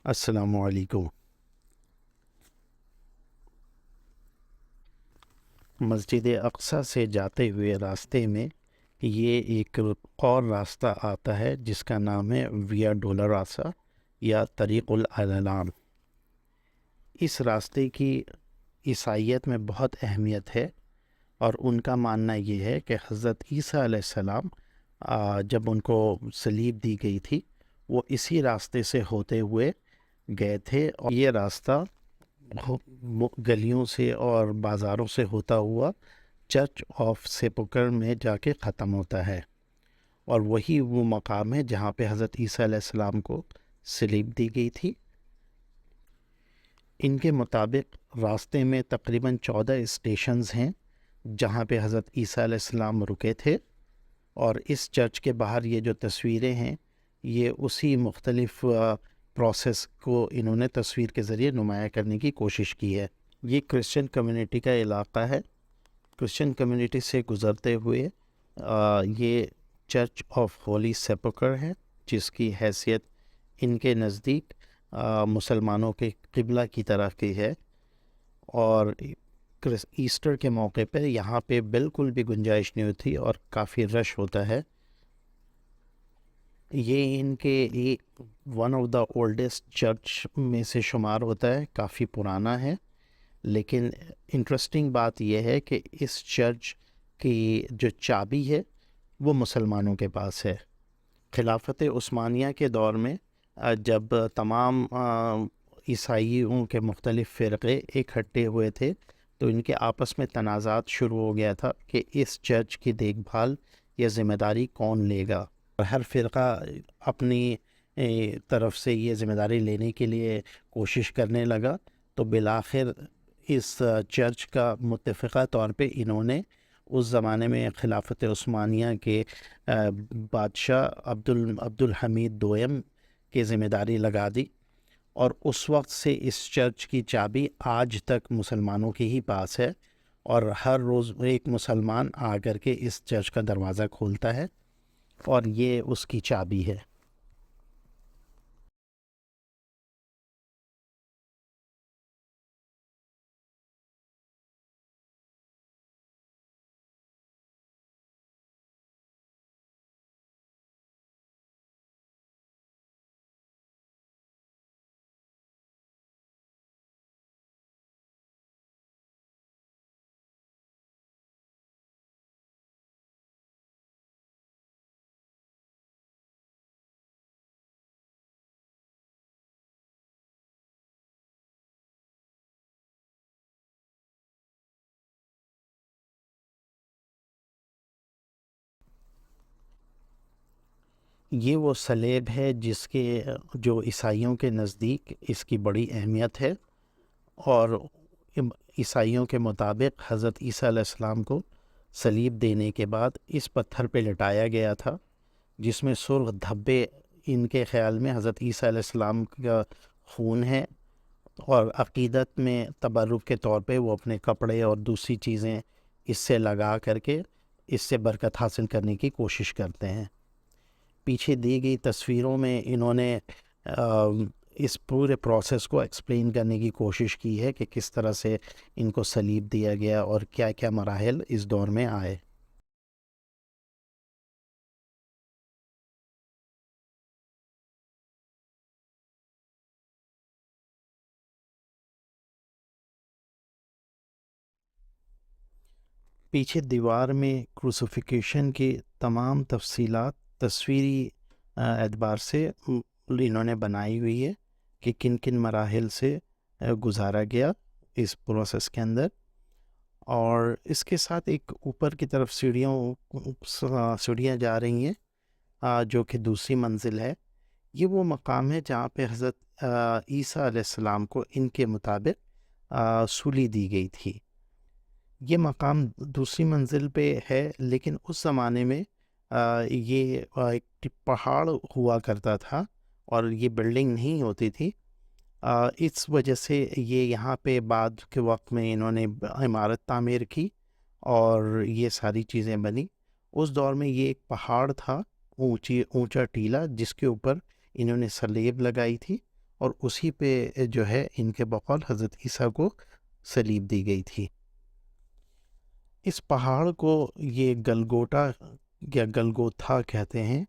السلام علیکم۔ مسجد اقصی سے جاتے ہوئے راستے میں یہ ایک اور راستہ آتا ہے جس کا نام ہے ویا ڈولوروسا یا طریق الاعلام۔ اس راستے کی عیسائیت میں بہت اہمیت ہے، اور ان کا ماننا یہ ہے کہ حضرت عیسیٰ علیہ السلام جب ان کو صلیب دی گئی تھی وہ اسی راستے سے ہوتے ہوئے گئے تھے، اور یہ راستہ گلیوں سے اور بازاروں سے ہوتا ہوا چرچ آف سیپوکر میں جا کے ختم ہوتا ہے، اور وہی وہ مقام ہے جہاں پہ حضرت عیسیٰ علیہ السلام کو صلیب دی گئی تھی۔ ان کے مطابق راستے میں تقریباً 14 اسٹیشنز ہیں جہاں پہ حضرت عیسیٰ علیہ السلام رکے تھے، اور اس چرچ کے باہر یہ جو تصویریں ہیں یہ اسی مختلف پروسیس کو انہوں نے تصویر کے ذریعے نمایاں کرنے کی کوشش کی ہے۔ یہ کرسچن کمیونٹی کا علاقہ ہے۔ کرسچن کمیونٹی سے گزرتے ہوئے یہ چرچ آف ہولی سیپوکر ہے، جس کی حیثیت ان کے نزدیک مسلمانوں کے قبلہ کی طرح کی ہے، اور ایسٹر کے موقع پہ یہاں پہ بالکل بھی گنجائش نہیں ہوتی اور کافی رش ہوتا ہے۔ یہ ان کے one of the oldest church میں سے شمار ہوتا ہے، کافی پرانا ہے، لیکن انٹرسٹنگ بات یہ ہے کہ اس چرچ کی جو چابی ہے وہ مسلمانوں کے پاس ہے۔ خلافت عثمانیہ کے دور میں جب تمام عیسائیوں کے مختلف فرقے اکٹھے ہوئے تھے تو ان کے آپس میں تنازعات شروع ہو گیا تھا کہ اس چرچ کی دیکھ بھال یا ذمہ داری کون لے گا۔ ہر فرقہ اپنی طرف سے یہ ذمہ داری لینے کے لیے کوشش کرنے لگا، تو بالآخر اس چرچ کا متفقہ طور پہ انہوں نے اس زمانے میں خلافت عثمانیہ کے بادشاہ عبد الحمید دوئم کی ذمہ داری لگا دی، اور اس وقت سے اس چرچ کی چابی آج تک مسلمانوں کے ہی پاس ہے، اور ہر روز ایک مسلمان آ کر کے اس چرچ کا دروازہ کھولتا ہے اور یہ اس کی چابی ہے۔ یہ وہ سلیب ہے جس کے جو عیسائیوں کے نزدیک اس کی بڑی اہمیت ہے، اور عیسائیوں کے مطابق حضرت عیسیٰ علیہ السلام کو صلیب دینے کے بعد اس پتھر پہ لٹایا گیا تھا، جس میں سرخ دھبے ان کے خیال میں حضرت عیسیٰ علیہ السلام کا خون ہے، اور عقیدت میں تبرک کے طور پہ وہ اپنے کپڑے اور دوسری چیزیں اس سے لگا کر کے اس سے برکت حاصل کرنے کی کوشش کرتے ہیں۔ پیچھے دی گئی تصویروں میں انہوں نے اس پورے پروسیس کو ایکسپلین کرنے کی کوشش کی ہے کہ کس طرح سے ان کو صلیب دیا گیا اور کیا کیا مراحل اس دور میں آئے۔ پیچھے دیوار میں کروسیفیکیشن کی تمام تفصیلات تصویری اعتبار سے انہوں نے بنائی ہوئی ہے کہ کن کن مراحل سے گزارا گیا اس پروسیس کے اندر، اور اس کے ساتھ ایک اوپر کی طرف سیڑھیاں جا رہی ہیں جو کہ دوسری منزل ہے۔ یہ وہ مقام ہے جہاں پہ حضرت عیسیٰ علیہ السلام کو ان کے مطابق سولی دی گئی تھی۔ یہ مقام دوسری منزل پہ ہے، لیکن اس زمانے میں یہ ایک پہاڑ ہوا کرتا تھا اور یہ بلڈنگ نہیں ہوتی تھی، اس وجہ سے یہ یہاں پہ بعد کے وقت میں انہوں نے عمارت تعمیر کی اور یہ ساری چیزیں بنی۔ اس دور میں یہ ایک پہاڑ تھا، اونچا ٹیلا، جس کے اوپر انہوں نے صلیب لگائی تھی، اور اسی پہ جو ہے ان کے بقول حضرت عیسیٰ کو صلیب دی گئی تھی۔ اس پہاڑ کو یہ گلگوٹا یا گلگوتھا کہتے ہیں،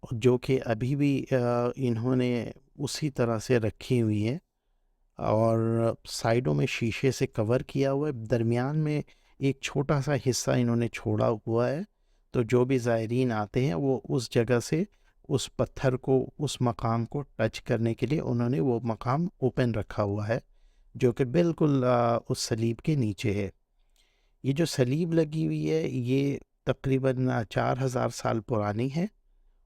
جو کہ ابھی بھی انہوں نے اسی طرح سے رکھی ہوئی ہے، اور سائڈوں میں شیشے سے کور کیا ہوا ہے، درمیان میں ایک چھوٹا سا حصہ انہوں نے چھوڑا ہوا ہے، تو جو بھی زائرین آتے ہیں وہ اس جگہ سے اس پتھر کو، اس مقام کو ٹچ کرنے کے لیے انہوں نے وہ مقام اوپن رکھا ہوا ہے، جو کہ بالکل اس صلیب کے نیچے ہے۔ یہ جو صلیب لگی ہوئی ہے یہ تقریباً 4000 سال پرانی ہے،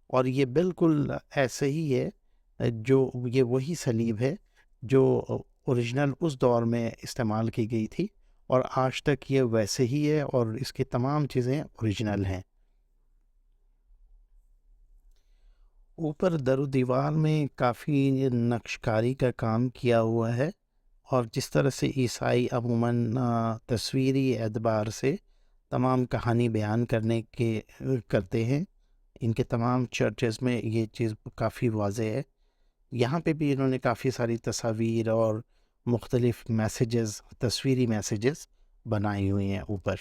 اور یہ بالکل ایسے ہی ہے، جو یہ وہی صلیب ہے جو اوریجنل اس دور میں استعمال کی گئی تھی، اور آج تک یہ ویسے ہی ہے، اور اس کی تمام چیزیں اوریجنل ہیں۔ اوپر در و دیوار میں کافی نقش کاری کا کام کیا ہوا ہے، اور جس طرح سے عیسائی عموماً تصویری اعتبار سے تمام کہانی بیان کرتے ہیں، ان کے تمام چرچز میں یہ چیز کافی واضح ہے۔ یہاں پہ بھی انہوں نے کافی ساری تصاویر اور مختلف میسیجز، تصویری میسیجز بنائی ہوئی ہیں اوپر۔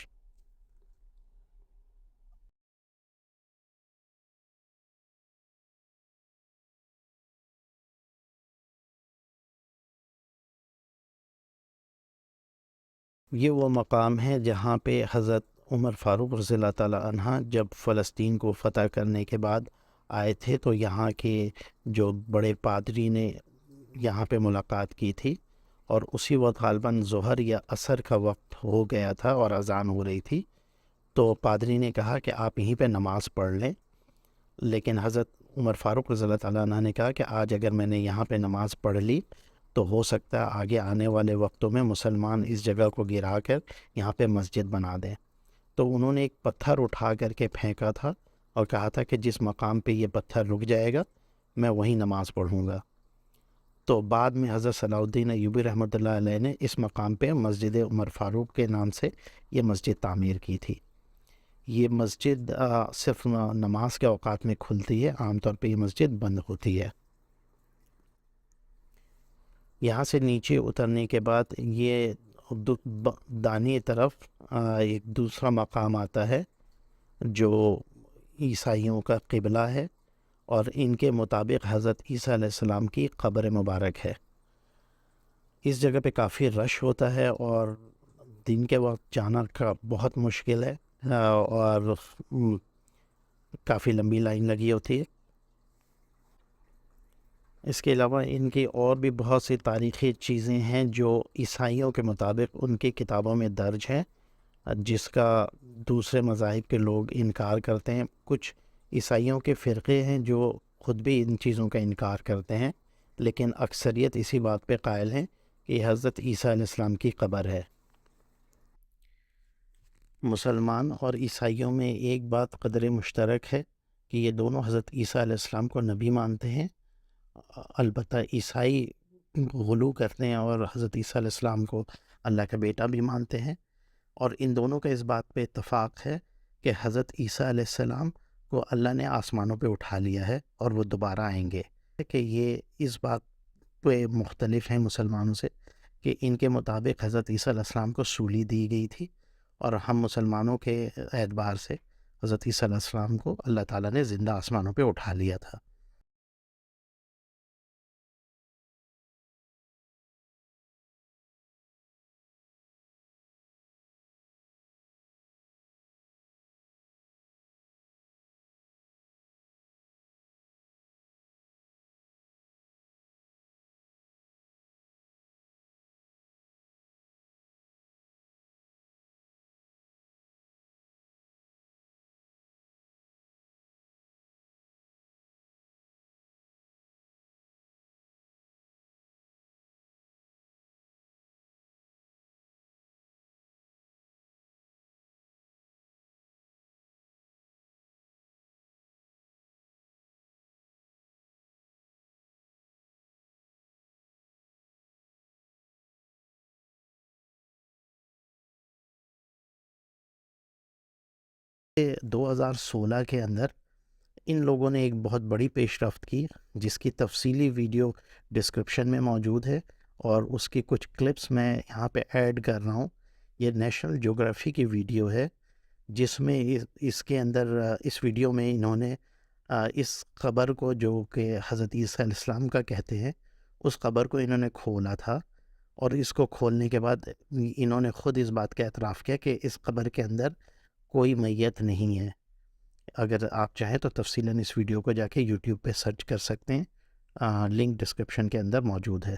یہ وہ مقام ہے جہاں پہ حضرت عمر فاروق رضی اللہ تعالیٰ عنہ جب فلسطین کو فتح کرنے کے بعد آئے تھے، تو یہاں کے جو بڑے پادری نے یہاں پہ ملاقات کی تھی، اور اسی وقت غالباً ظہر یا عصر کا وقت ہو گیا تھا اور اذان ہو رہی تھی، تو پادری نے کہا کہ آپ یہیں پہ نماز پڑھ لیں، لیکن حضرت عمر فاروق رضی اللہ تعالیٰ عنہ نے کہا کہ آج اگر میں نے یہاں پہ نماز پڑھ لی تو ہو سکتا ہے آگے آنے والے وقتوں میں مسلمان اس جگہ کو گرا کر یہاں پہ مسجد بنا دیں۔ تو انہوں نے ایک پتھر اٹھا کر کے پھینکا تھا اور کہا تھا کہ جس مقام پہ یہ پتھر رک جائے گا میں وہیں نماز پڑھوں گا۔ تو بعد میں حضرت صلاح الدین ایوبی رحمۃ اللہ علیہ نے اس مقام پہ مسجد عمر فاروق کے نام سے یہ مسجد تعمیر کی تھی۔ یہ مسجد صرف نماز کے اوقات میں کھلتی ہے، عام طور پہ یہ مسجد بند ہوتی ہے۔ یہاں سے نیچے اترنے کے بعد یہ دانی طرف ایک دوسرا مقام آتا ہے جو عیسائیوں کا قبلہ ہے، اور ان کے مطابق حضرت عیسیٰ علیہ السلام کی قبر مبارک ہے۔ اس جگہ پہ کافی رش ہوتا ہے، اور دن کے وقت جانا کا بہت مشکل ہے، اور کافی لمبی لائن لگی ہوتی ہے۔ اس کے علاوہ ان کی اور بھی بہت سی تاریخی چیزیں ہیں جو عیسائیوں کے مطابق ان کی کتابوں میں درج ہیں، جس کا دوسرے مذاہب کے لوگ انکار کرتے ہیں۔ کچھ عیسائیوں کے فرقے ہیں جو خود بھی ان چیزوں کا انکار کرتے ہیں، لیکن اکثریت اسی بات پہ قائل ہیں کہ یہ حضرت عیسیٰ علیہ السلام کی قبر ہے۔ مسلمان اور عیسائیوں میں ایک بات قدر مشترک ہے کہ یہ دونوں حضرت عیسیٰ علیہ السلام کو نبی مانتے ہیں۔ البتہ عیسائی غلو کرتے ہیں اور حضرت عیسیٰ علیہ السلام کو اللہ کا بیٹا بھی مانتے ہیں، اور ان دونوں کا اس بات پہ اتفاق ہے کہ حضرت عیسیٰ علیہ السلام کو اللہ نے آسمانوں پہ اٹھا لیا ہے اور وہ دوبارہ آئیں گے۔ کہ یہ اس بات پہ مختلف ہیں مسلمانوں سے کہ ان کے مطابق حضرت عیسیٰ علیہ السلام کو سولی دی گئی تھی، اور ہم مسلمانوں کے اعتبار سے حضرت عیسیٰ علیہ السلام کو اللہ تعالیٰ نے زندہ آسمانوں پہ اٹھا لیا تھا۔ یہ 2016 کے اندر ان لوگوں نے ایک بہت بڑی پیش رفت کی جس کی تفصیلی ویڈیو ڈسکرپشن میں موجود ہے، اور اس کی کچھ کلپس میں یہاں پہ ایڈ کر رہا ہوں۔ یہ نیشنل جیوگرافی کی ویڈیو ہے جس میں اس کے اندر اس ویڈیو میں انہوں نے اس قبر کو، جو کہ حضرت عیسیٰ علیہ السلام کا کہتے ہیں، اس قبر کو انہوں نے کھولا تھا، اور اس کو کھولنے کے بعد انہوں نے خود اس بات کا اعتراف کیا کہ اس قبر کے اندر کوئی میت نہیں ہے۔ اگر آپ چاہیں تو تفصیلاً اس ویڈیو کو جا کے یوٹیوب پہ سرچ کر سکتے ہیں، لنک ڈسکرپشن کے اندر موجود ہے۔